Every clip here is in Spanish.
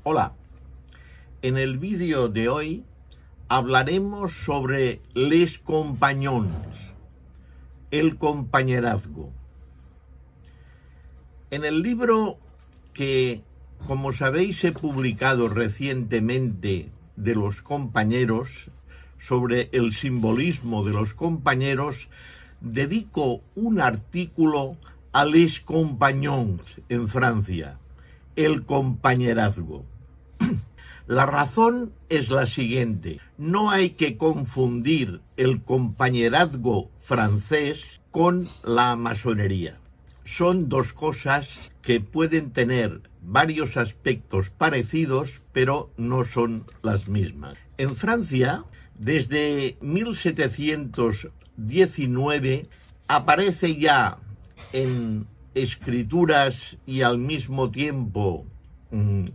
Hola, en el vídeo de hoy hablaremos sobre les compagnons, el compañerazgo. En el libro que, como sabéis, he publicado recientemente de los compañeros, sobre el simbolismo de los compañeros, dedico un artículo a les compagnons en Francia, el compañerazgo. La razón es la siguiente: no hay que confundir el compañerazgo francés con la masonería. Son dos cosas que pueden tener varios aspectos parecidos, pero no son las mismas. En Francia, desde 1719, aparece ya en escrituras y al mismo tiempo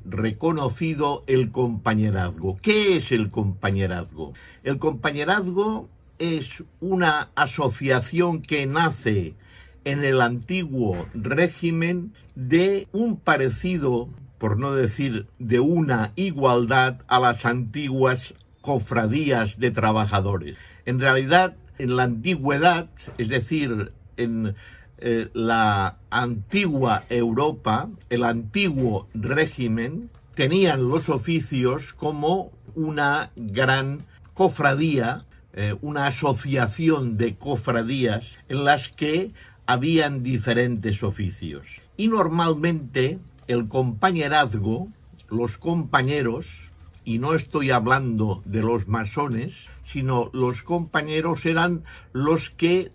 reconocido el compañerazgo. ¿Qué es el compañerazgo? El compañerazgo es una asociación que nace en el antiguo régimen de un parecido, por no decir de una igualdad, a las antiguas cofradías de trabajadores. En realidad, en la antigüedad, es decir, en la antigua Europa, el antiguo régimen, tenían los oficios como una gran cofradía, una asociación de cofradías en las que habían diferentes oficios. Y normalmente el compañerazgo, los compañeros, y no estoy hablando de los masones, sino los compañeros eran los que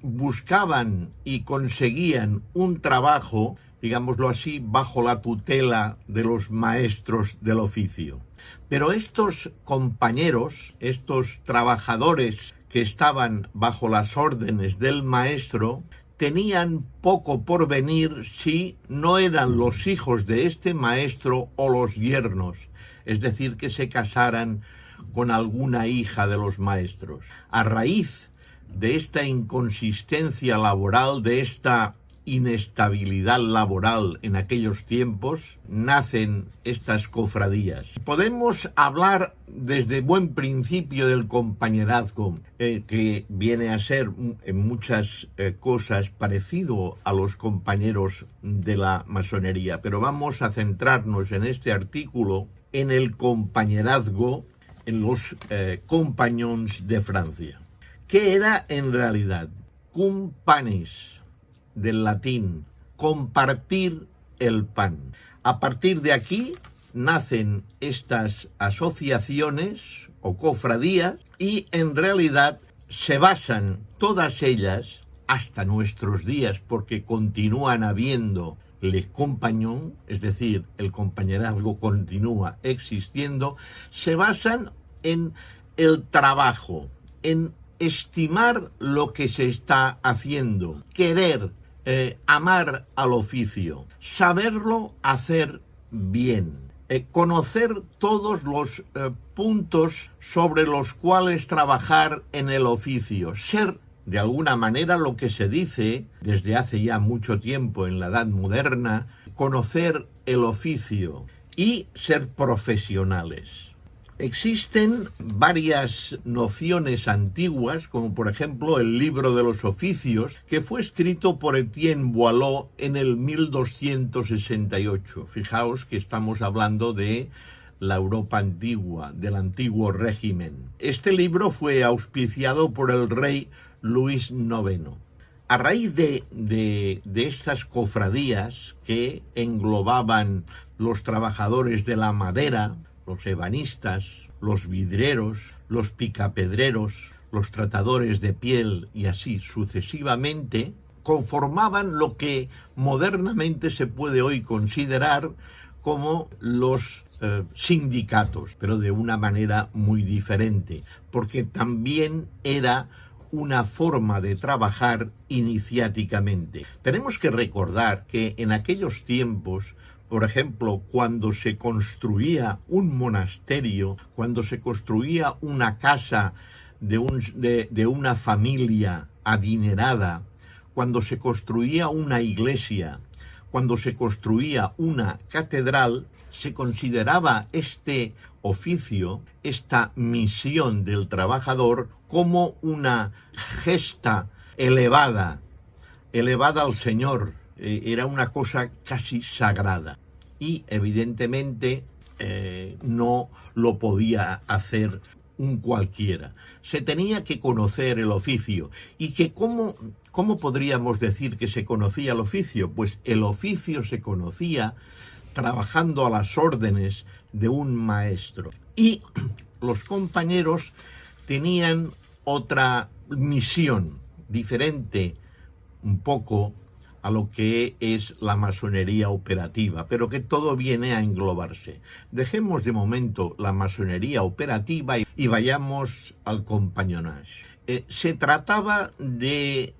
buscaban y conseguían un trabajo, digámoslo así, bajo la tutela de los maestros del oficio. Pero estos compañeros, estos trabajadores que estaban bajo las órdenes del maestro, tenían poco porvenir si no eran los hijos de este maestro o los yernos, es decir, que se casaran con alguna hija de los maestros. A raíz de esta inconsistencia laboral, de esta inestabilidad laboral en aquellos tiempos, nacen estas cofradías. Podemos hablar desde buen principio del compañerazgo, que viene a ser en muchas cosas parecido a los compañeros de la masonería, pero vamos a centrarnos en este artículo en el compañerazgo, en los compagnons de Francia. ¿Qué era en realidad? Cum panis, del latín, compartir el pan. A partir de aquí nacen estas asociaciones o cofradías y en realidad se basan todas ellas hasta nuestros días, porque continúan habiendo les compagnons, es decir, el compañerazgo continúa existiendo, se basan en el trabajo, en estimar lo que se está haciendo, querer, amar al oficio, saberlo hacer bien, conocer todos los puntos sobre los cuales trabajar en el oficio, ser de alguna manera lo que se dice desde hace ya mucho tiempo en la Edad Moderna, conocer el oficio y ser profesionales. Existen varias nociones antiguas, como por ejemplo el Libro de los Oficios, que fue escrito por Etienne Boileau en el 1268. Fijaos que estamos hablando de la Europa antigua, del antiguo régimen. Este libro fue auspiciado por el rey Luis IX. A raíz de estas cofradías que englobaban los trabajadores de la madera, los ebanistas, los vidrieros, los picapedreros, los tratadores de piel y así sucesivamente, conformaban lo que modernamente se puede hoy considerar como los sindicatos, pero de una manera muy diferente, porque también era una forma de trabajar iniciáticamente. Tenemos que recordar que en aquellos tiempos, por ejemplo, cuando se construía un monasterio, cuando se construía una casa de una familia adinerada, cuando se construía una iglesia, cuando se construía una catedral, se consideraba este oficio, esta misión del trabajador, como una gesta elevada al Señor. Era una cosa casi sagrada y evidentemente no lo podía hacer un cualquiera. Se tenía que conocer el oficio. ¿Y que cómo podríamos decir que se conocía el oficio? Pues el oficio se conocía trabajando a las órdenes de un maestro. Y los compañeros tenían otra misión, diferente un poco a lo que es la masonería operativa, pero que todo viene a englobarse. Dejemos de momento la masonería operativa y vayamos al compagnonage. Se trataba de,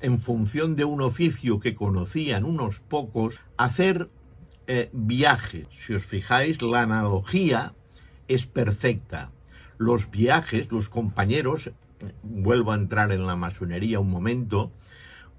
en función de un oficio que conocían unos pocos, hacer viajes. Si os fijáis, la analogía es perfecta. Los viajes, los compañeros, vuelvo a entrar en la masonería un momento,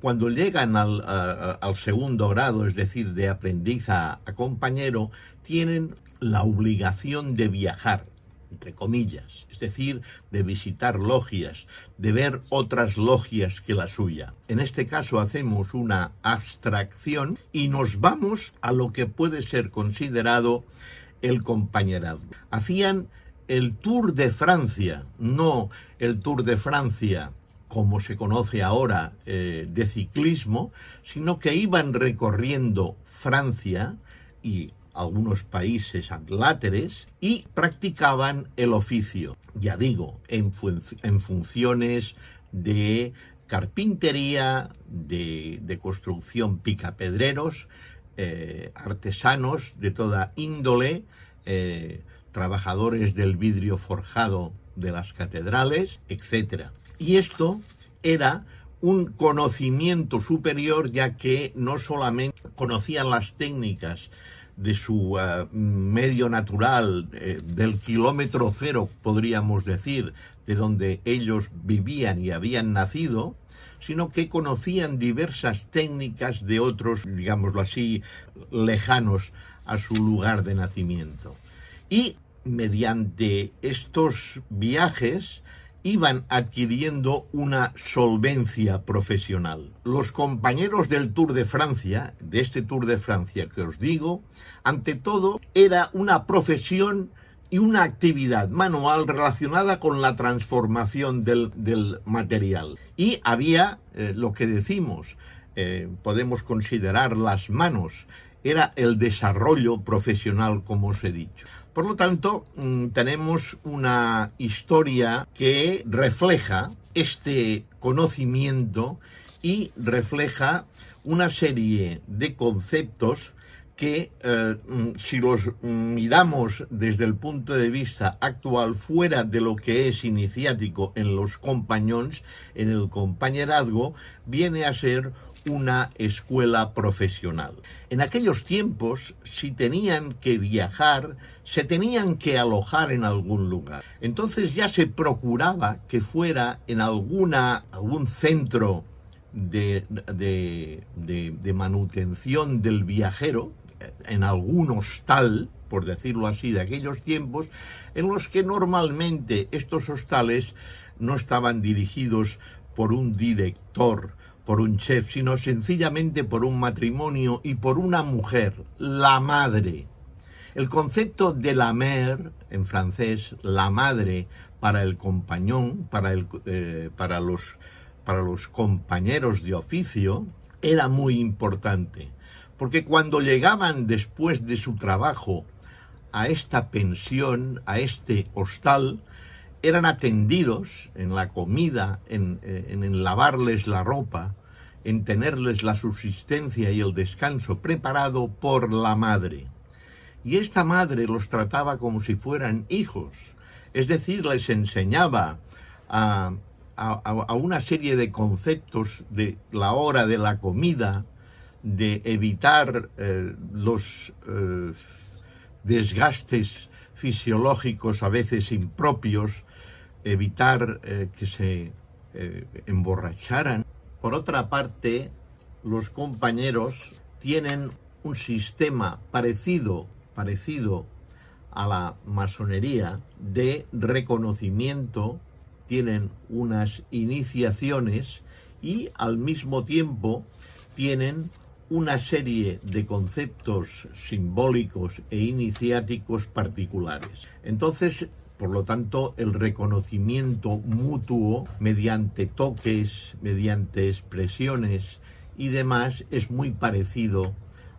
cuando llegan al segundo grado, es decir, de aprendiz a compañero, tienen la obligación de viajar, entre comillas, es decir, de visitar logias, de ver otras logias que la suya. En este caso hacemos una abstracción y nos vamos a lo que puede ser considerado el compañerazgo. Hacían el Tour de Francia, no el Tour de Francia como se conoce ahora de ciclismo, sino que iban recorriendo Francia y algunos países adláteres y practicaban el oficio, ya digo, en funciones de carpintería, de construcción picapedreros, artesanos de toda índole, trabajadores del vidrio forjado de las catedrales, etc. Y esto era un conocimiento superior, ya que no solamente conocían las técnicas de su medio natural, del kilómetro cero, podríamos decir, de donde ellos vivían y habían nacido, sino que conocían diversas técnicas de otros, digámoslo así, lejanos a su lugar de nacimiento. Y mediante estos viajes iban adquiriendo una solvencia profesional. Los compañeros del Tour de Francia, de este Tour de Francia que os digo, ante todo era una profesión y una actividad manual relacionada con la transformación del material. Y había lo que decimos, podemos considerar las manos, era el desarrollo profesional, como os he dicho. Por lo tanto, tenemos una historia que refleja este conocimiento y refleja una serie de conceptos que, si los miramos desde el punto de vista actual, fuera de lo que es iniciático en los compañons, en el compañerazgo, viene a ser una escuela profesional. En aquellos tiempos, si tenían que viajar, se tenían que alojar en algún lugar. Entonces ya se procuraba que fuera en algún centro de manutención del viajero, en algún hostal, por decirlo así, de aquellos tiempos, en los que normalmente estos hostales no estaban dirigidos por un director, por un chef, sino sencillamente por un matrimonio y por una mujer, la madre. El concepto de la mère, en francés, la madre, para el compañón, para los compañeros de oficio, era muy importante, porque cuando llegaban después de su trabajo a esta pensión, a este hostal, eran atendidos en la comida, en lavarles la ropa, en tenerles la subsistencia y el descanso preparado por la madre. Y esta madre los trataba como si fueran hijos, es decir, les enseñaba a una serie de conceptos de la hora de la comida, de evitar los desgastes fisiológicos a veces impropios, evitar que se emborracharan. Por otra parte, los compañeros tienen un sistema parecido a la masonería de reconocimiento, tienen unas iniciaciones y al mismo tiempo tienen una serie de conceptos simbólicos e iniciáticos particulares. Entonces, por lo tanto, el reconocimiento mutuo mediante toques, mediante expresiones y demás es muy parecido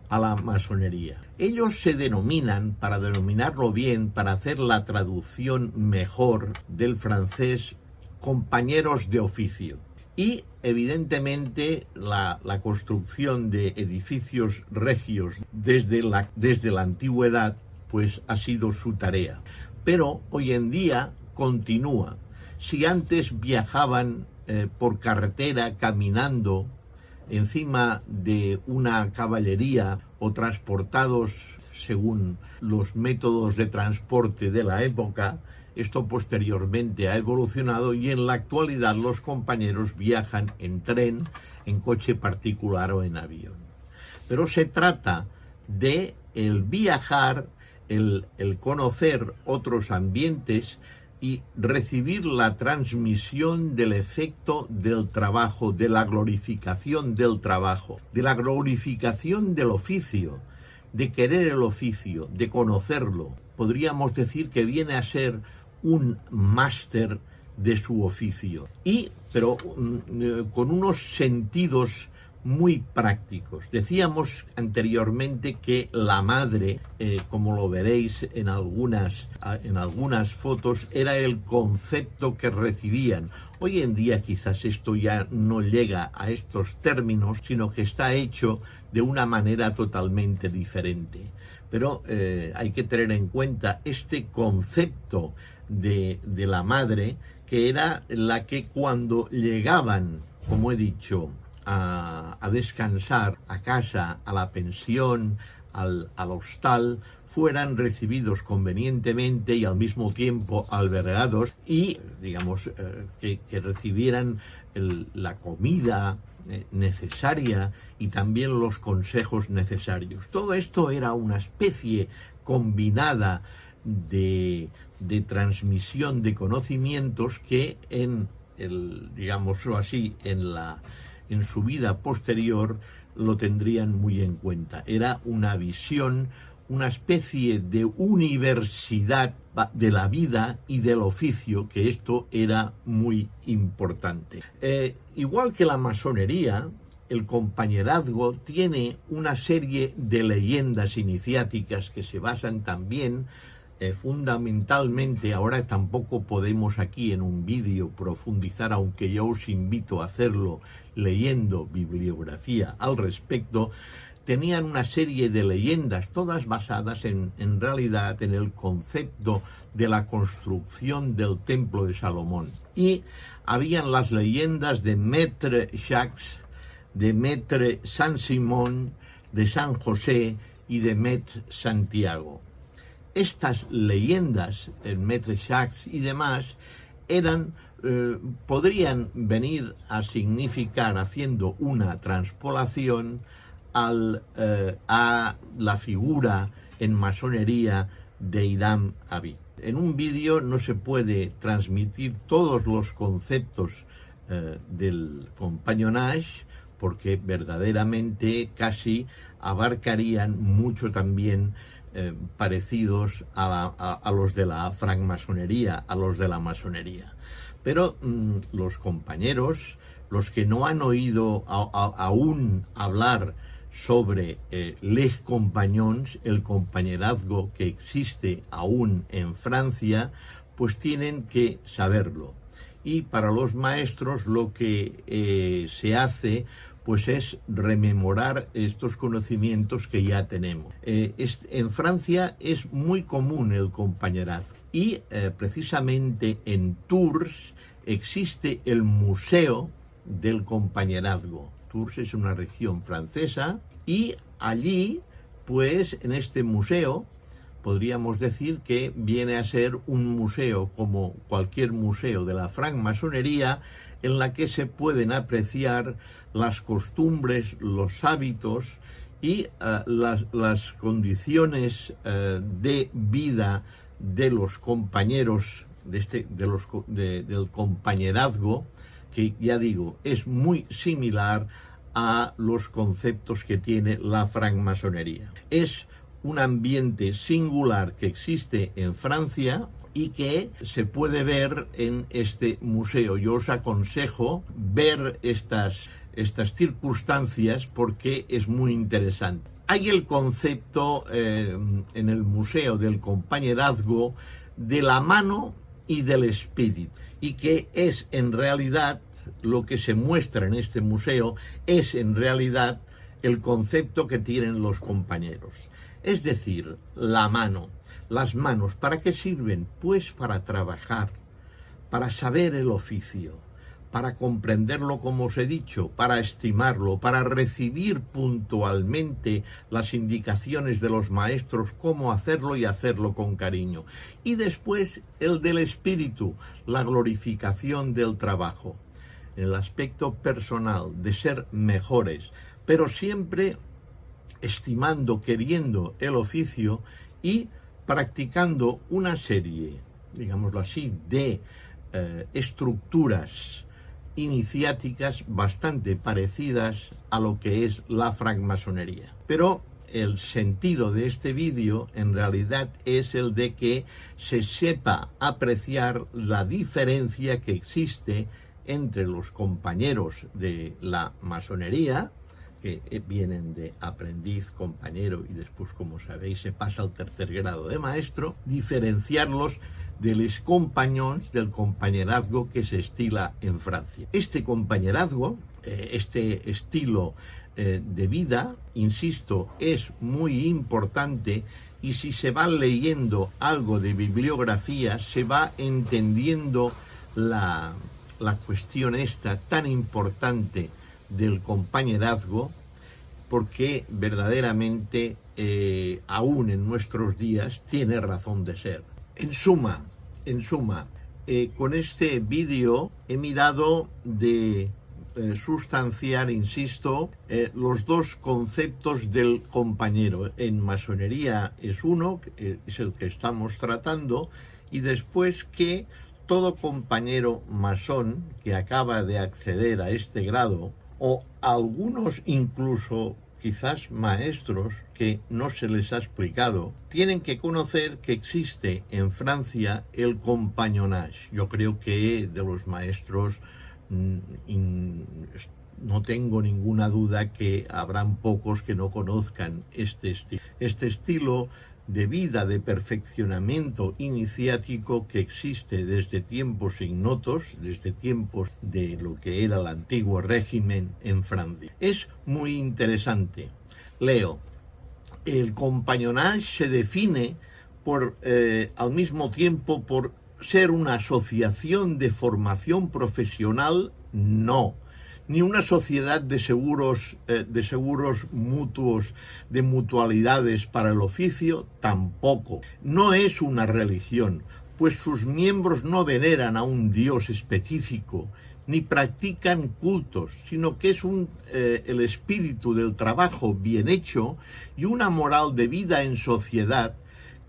a la masonería. Ellos se denominan, para denominarlo bien, para hacer la traducción mejor del francés, compañeros de oficio. Y evidentemente la construcción de edificios regios desde la antigüedad pues ha sido su tarea. Pero hoy en día continúa. Si antes viajaban por carretera caminando encima de una caballería o transportados según los métodos de transporte de la época, esto posteriormente ha evolucionado y en la actualidad los compañeros viajan en tren, en coche particular o en avión. Pero se trata de el viajar, el conocer otros ambientes y recibir la transmisión del efecto del trabajo, de la glorificación del trabajo, de la glorificación del oficio, de querer el oficio, de conocerlo. Podríamos decir que viene a ser un máster de su oficio, pero con unos sentidos muy prácticos. Decíamos anteriormente que la madre, como lo veréis en algunas fotos, era el concepto que recibían. Hoy en día quizás esto ya no llega a estos términos, sino que está hecho de una manera totalmente diferente. Pero hay que tener en cuenta este concepto de la madre, que era la que cuando llegaban, como he dicho, a descansar a casa, a la pensión, al hostal, fueran recibidos convenientemente y al mismo tiempo albergados y, digamos, que recibieran la comida necesaria y también los consejos necesarios. Todo esto era una especie combinada de transmisión de conocimientos que digámoslo así, en su vida posterior lo tendrían muy en cuenta. Era una visión, una especie de universidad de la vida y del oficio, que esto era muy importante. Igual que la masonería, el compañerazgo tiene una serie de leyendas iniciáticas que se basan también fundamentalmente, ahora tampoco podemos aquí en un vídeo profundizar, aunque yo os invito a hacerlo leyendo bibliografía al respecto. Tenían una serie de leyendas, todas basadas en realidad en el concepto de la construcción del templo de Salomón. Y habían las leyendas de Maître Jacques, de Maître Saint-Simon, de San José y de Maître Santiago. Estas leyendas, el Maître Jacques y demás, podrían venir a significar, haciendo una transpolación, a la figura en masonería de Hiram Abi. En un vídeo no se puede transmitir todos los conceptos del compagnonnage, porque verdaderamente casi abarcarían mucho también parecidos a los de la francmasonería, a los de la masonería. Pero los compañeros, los que no han oído aún hablar sobre les compagnons, el compañerazgo que existe aún en Francia, pues tienen que saberlo. Y para los maestros lo que se hace pues es rememorar estos conocimientos que ya tenemos. En Francia es muy común el compañerazgo y precisamente en Tours existe el Museo del Compañerazgo. Tours es una región francesa y allí, pues en este museo, podríamos decir que viene a ser un museo como cualquier museo de la francmasonería, en la que se pueden apreciar las costumbres, los hábitos y las condiciones de vida de los compañeros del compañerazgo, que ya digo, es muy similar a los conceptos que tiene la francmasonería. Es un ambiente singular que existe en Francia y que se puede ver en este museo. Yo os aconsejo ver estas circunstancias porque es muy interesante. Hay el concepto en el museo del compañerazgo de la mano y del espíritu, y que es en realidad lo que se muestra en este museo, es en realidad el concepto que tienen los compañeros. Es decir, la mano. Las manos, ¿para qué sirven? Pues para trabajar, para saber el oficio, para comprenderlo, como os he dicho, para estimarlo, para recibir puntualmente las indicaciones de los maestros, cómo hacerlo y hacerlo con cariño. Y después el del espíritu, la glorificación del trabajo, el aspecto personal de ser mejores, pero siempre estimando, queriendo el oficio y practicando una serie, digámoslo así, de estructuras iniciáticas bastante parecidas a lo que es la francmasonería. Pero el sentido de este vídeo en realidad es el de que se sepa apreciar la diferencia que existe entre los compañeros de la masonería, que vienen de aprendiz, compañero y después, como sabéis, se pasa al tercer grado de maestro, diferenciarlos de les compagnons, del compañerazgo que se estila en Francia. Este compañerazgo, este estilo de vida, insisto, es muy importante, y si se va leyendo algo de bibliografía, se va entendiendo la cuestión esta tan importante del compañerazgo, porque verdaderamente aún en nuestros días tiene razón de ser. En suma, con este vídeo he mirado de sustanciar, insisto, los dos conceptos del compañero. En masonería es uno, es el que estamos tratando, y después que todo compañero masón que acaba de acceder a este grado, o algunos incluso quizás maestros que no se les ha explicado, tienen que conocer que existe en Francia el compagnonnage. Yo creo que de los maestros no tengo ninguna duda que habrán pocos que no conozcan este estilo. Este estilo de vida, de perfeccionamiento iniciático que existe desde tiempos ignotos, desde tiempos de lo que era el antiguo régimen en Francia. Es muy interesante. Leo: el compagnonnage se define al mismo tiempo por ser una asociación de formación profesional, no, ni una sociedad de seguros mutuos, de mutualidades para el oficio, tampoco. No es una religión, pues sus miembros no veneran a un dios específico, ni practican cultos, sino que es el espíritu del trabajo bien hecho y una moral de vida en sociedad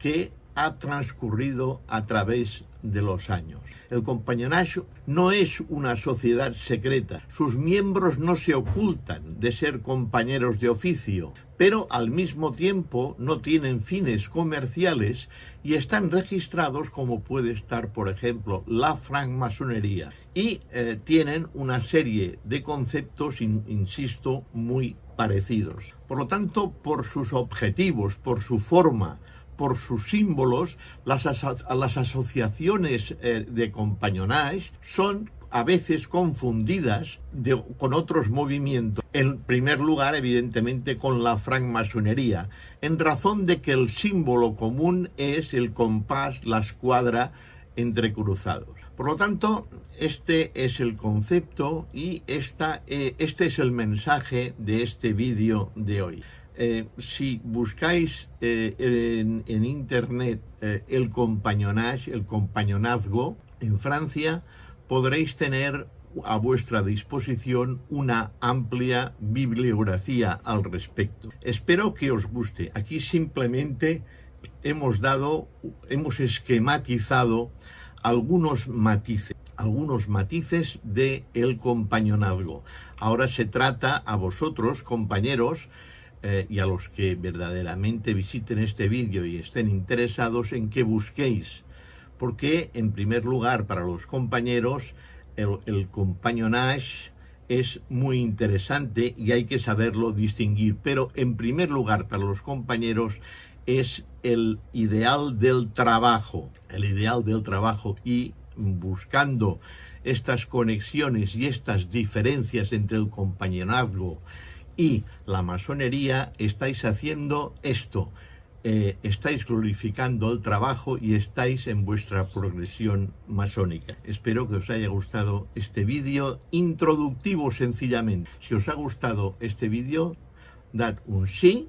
que ha transcurrido a través de los años. El compagnonnage no es una sociedad secreta, sus miembros no se ocultan de ser compañeros de oficio, pero al mismo tiempo no tienen fines comerciales y están registrados como puede estar, por ejemplo, la francmasonería, y tienen una serie de conceptos, insisto, muy parecidos. Por lo tanto, por sus objetivos, por su forma, por sus símbolos, las asociaciones de compagnonnage son a veces confundidas con otros movimientos. En primer lugar, evidentemente, con la francmasonería, en razón de que el símbolo común es el compás, la escuadra entrecruzados. Por lo tanto, este es el concepto y este es el mensaje de este vídeo de hoy. Si buscáis en internet el compagnonnage, el compañonazgo, en Francia podréis tener a vuestra disposición una amplia bibliografía al respecto. Espero que os guste. Aquí simplemente hemos esquematizado algunos matices de el compañonazgo. Ahora se trata a vosotros, compañeros, y a los que verdaderamente visiten este vídeo y estén interesados en que busquéis, porque en primer lugar para los compañeros el compagnonnage es muy interesante y hay que saberlo distinguir, pero en primer lugar para los compañeros es el ideal del trabajo, y buscando estas conexiones y estas diferencias entre el compañonazgo y la masonería, estáis haciendo esto, estáis glorificando el trabajo y estáis en vuestra progresión masónica. Espero que os haya gustado este vídeo introductivo sencillamente. Si os ha gustado este vídeo, dad un sí.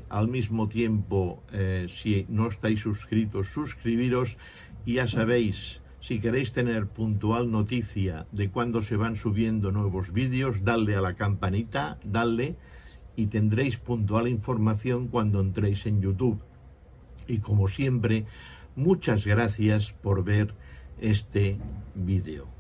Al mismo tiempo, si no estáis suscritos, suscribiros, y ya sabéis, si queréis tener puntual noticia de cuando se van subiendo nuevos vídeos, dadle a la campanita, y tendréis puntual información cuando entréis en YouTube. Y como siempre, muchas gracias por ver este vídeo.